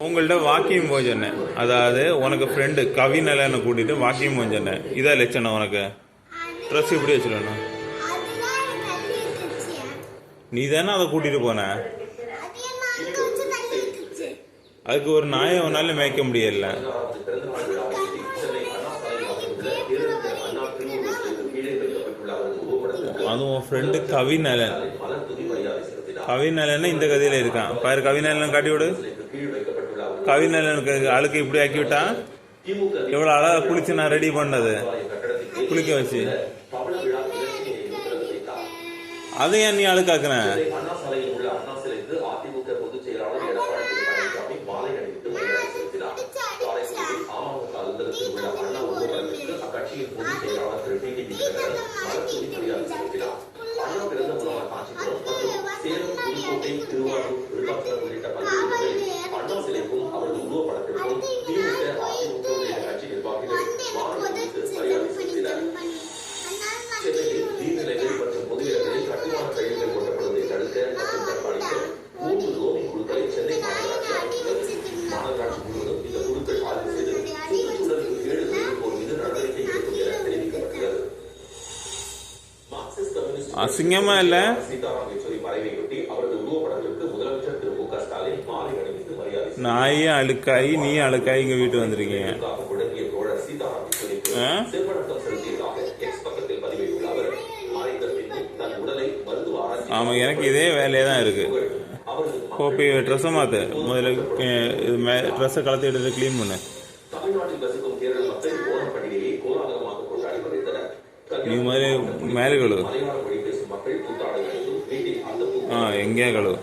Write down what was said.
உங்கள்கிட்ட வாக்கியம் போக சொன்னேன். அதாவது உனக்கு ஃப்ரெண்டு கவிநலனை கூட்டிட்டு வாக்கியம் போக சொன்னேன். இதான் லட்சணம் உனக்கு. ட்ரெஸ் இப்படி வச்சுக்கணும். நீ தானே அதை கூட்டிட்டு போன. அதுக்கு ஒரு நாயை உன்னால மேய்க்க முடியல. அதுவும் ஃப்ரெண்டு கவிநலன். கவிநலன் இந்த கதையில இருக்கான் பாரு. கவிநலன் காட்டி விடு. கவிநலனுக்கு அழுக்கு இப்படி ஆக்கி விட்டா எவ்வளவு அழகா குளிச்சு நான் ரெடி பண்ணது குளிக்க வச்சு. அதை ஏன் நீ அழுக்காக்குன? அசிங்கமா இல்ல? நாயே அழுக்காயி நீ அழுக்காயி இங்க வீட்டு வந்திருக்கீங்க. ஆமா, எனக்கு இதே வேலையே தான் இருக்கு. போய் ட்ரெஸ்ஸை மாத்து. முதல்ல ட்ரெஸ்ஸை கலத்தி எடுத்து கிளீன் பண்ணு. நீ மாதிரி மேலே கழுவு. எங்கேயா கழுவு.